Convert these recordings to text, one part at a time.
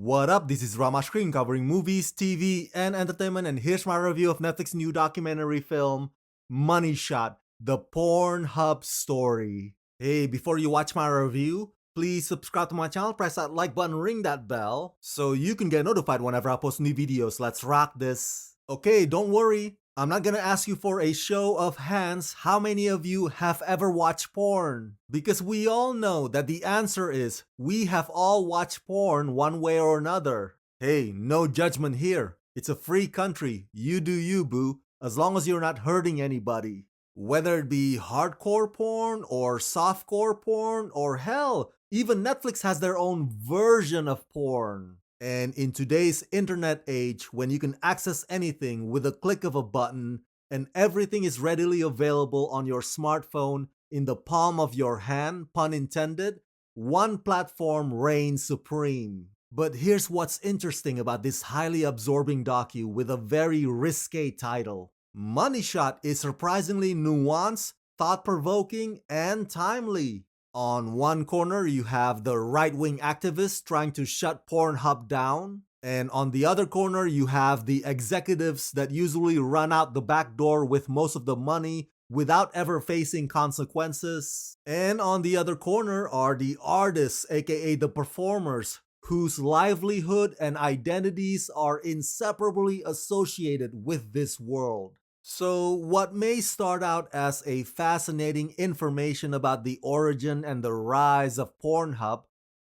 What up? This is Rama Screen covering movies, TV, and entertainment, and here's my review of Netflix's new documentary film, Money Shot, the Pornhub Story. Hey, before you watch my review, please subscribe to my channel, press that like button, ring that bell, so you can get notified whenever I post new videos. Let's rock this. Okay, don't worry. I'm not gonna ask you for a show of hands how many of you have ever watched porn. Because we all know that the answer is we have all watched porn one way or another. Hey, no judgment here. It's a free country. You do you, boo. As long as you're not hurting anybody. Whether it be hardcore porn or softcore porn or hell, even Netflix has their own version of porn. And in today's internet age, when you can access anything with a click of a button and everything is readily available on your smartphone in the palm of your hand, pun intended, one platform reigns supreme. But here's what's interesting about this highly absorbing docu with a very risque title. Money Shot is surprisingly nuanced, thought-provoking, and timely. On one corner, you have the right-wing activists trying to shut Pornhub down. And on the other corner, you have the executives that usually run out the back door with most of the money without ever facing consequences. And on the other corner are the artists, aka the performers, whose livelihood and identities are inseparably associated with this world. So what may start out as a fascinating information about the origin and the rise of Pornhub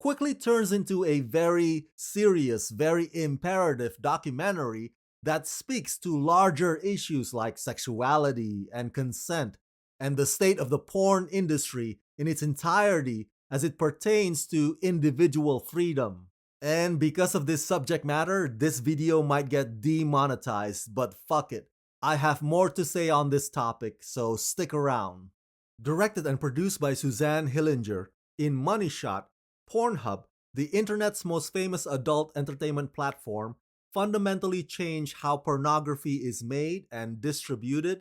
quickly turns into a very serious, very imperative documentary that speaks to larger issues like sexuality and consent and the state of the porn industry in its entirety as it pertains to individual freedom. And because of this subject matter, this video might get demonetized, but fuck it. I have more to say on this topic, so stick around. Directed and produced by Suzanne Hillinger, in Money Shot, Pornhub, the internet's most famous adult entertainment platform, fundamentally changed how pornography is made and distributed.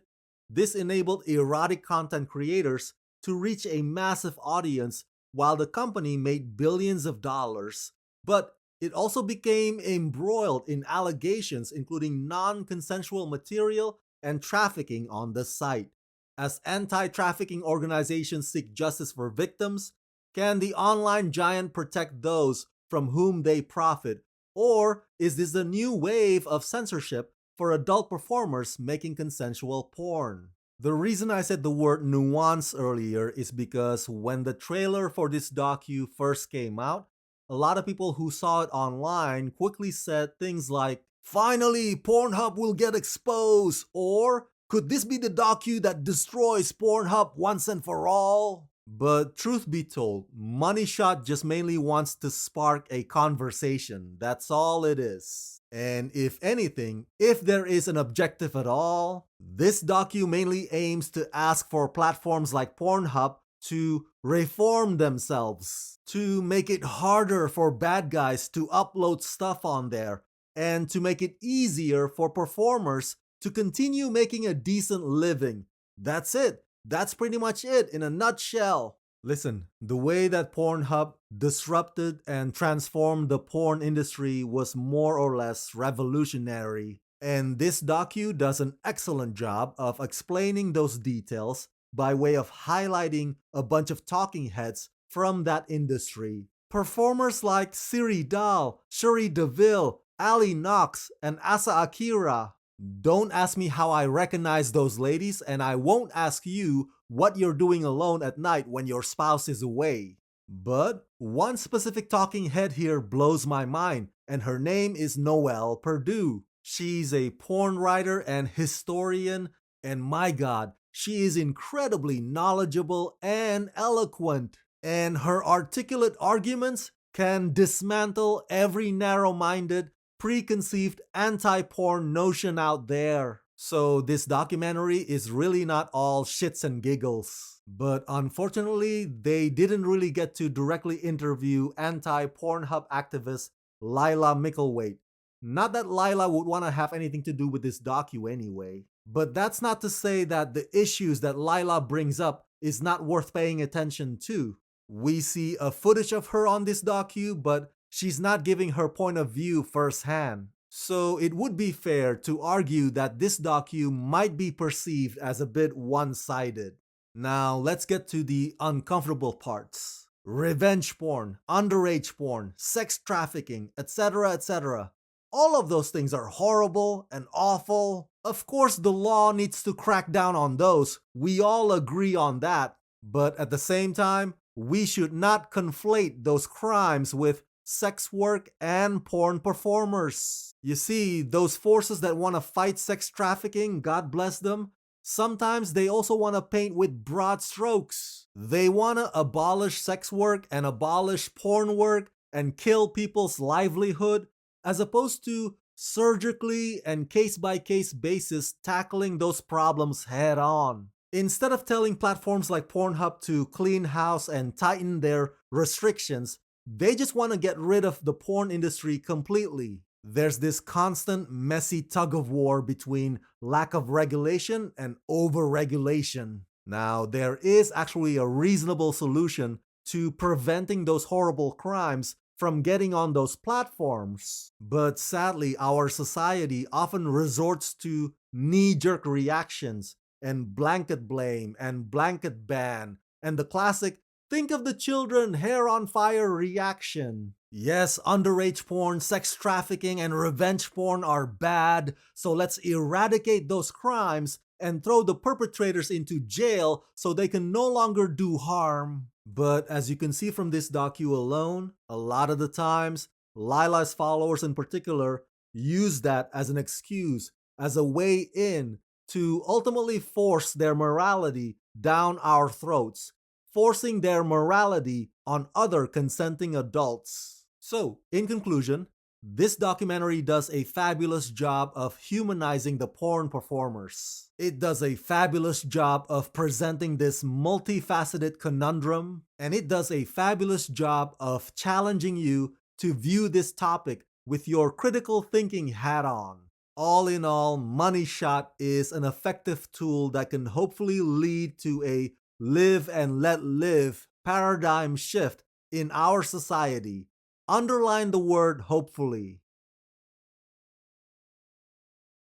This enabled erotic content creators to reach a massive audience while the company made billions of dollars. But it also became embroiled in allegations including non-consensual material and trafficking on the site. As anti-trafficking organizations seek justice for victims, can the online giant protect those from whom they profit? Or is this a new wave of censorship for adult performers making consensual porn? The reason I said the word nuance earlier is because when the trailer for this docu first came out, a lot of people who saw it online quickly said things like, "Finally, Pornhub will get exposed," or "Could this be the docu that destroys Pornhub once and for all?" But truth be told, Money Shot just mainly wants to spark a conversation. That's all it is. And if anything, if there is an objective at all, this docu mainly aims to ask for platforms like Pornhub to reform themselves, to make it harder for bad guys to upload stuff on there, and to make it easier for performers to continue making a decent living. That's it. That's pretty much it in a nutshell. Listen, the way that Pornhub disrupted and transformed the porn industry was more or less revolutionary. And this docu does an excellent job of explaining those details by way of highlighting a bunch of talking heads from that industry. Performers like Siri Dahl, Shuri DeVille, Ali Knox, and Asa Akira. Don't ask me how I recognize those ladies, and I won't ask you what you're doing alone at night when your spouse is away. But one specific talking head here blows my mind, and her name is Noelle Perdue. She's a porn writer and historian, and my god, she is incredibly knowledgeable and eloquent, and her articulate arguments can dismantle every narrow-minded, preconceived anti-porn notion out there. So this documentary is really not all shits and giggles. But unfortunately, they didn't really get to directly interview anti-Pornhub activist Lila Micklethwait. Not that Lila would want to have anything to do with this docu anyway. But that's not to say that the issues that Lila brings up is not worth paying attention to. We see a footage of her on this docu, but She's not giving her point of view firsthand. So it would be fair to argue that this docu might be perceived as a bit one-sided. Now let's get to the uncomfortable parts. Revenge porn, underage porn, sex trafficking, etc., etc. All of those things are horrible and awful. Of course, the law needs to crack down on those. We all agree on that. But at the same time, we should not conflate those crimes with sex work and porn performers. You see, those forces that want to fight sex trafficking, God bless them, sometimes they also want to paint with broad strokes. They want to abolish sex work and abolish porn work and kill people's livelihood, as opposed to surgically and case by case basis tackling those problems head on. Instead of telling platforms like Pornhub to clean house and tighten their restrictions, they just want to get rid of the porn industry completely. There's this constant, messy tug of war between lack of regulation and over-regulation. Now, there is actually a reasonable solution to preventing those horrible crimes from getting on those platforms. But sadly, our society often resorts to knee-jerk reactions and blanket blame and blanket ban and the classic think of the children hair on fire reaction. Yes, underage porn, sex trafficking, and revenge porn are bad, so let's eradicate those crimes and throw the perpetrators into jail so they can no longer do harm. But as you can see from this docu alone, a lot of the times, Lila's followers in particular use that as an excuse, as a way in to ultimately force their morality down our throats, forcing their morality on other consenting adults. So, in conclusion, this documentary does a fabulous job of humanizing the porn performers. It does a fabulous job of presenting this multifaceted conundrum, and it does a fabulous job of challenging you to view this topic with your critical thinking hat on. All in all, Money Shot is an effective tool that can hopefully lead to a live and let live paradigm shift in our society. Underline the word hopefully.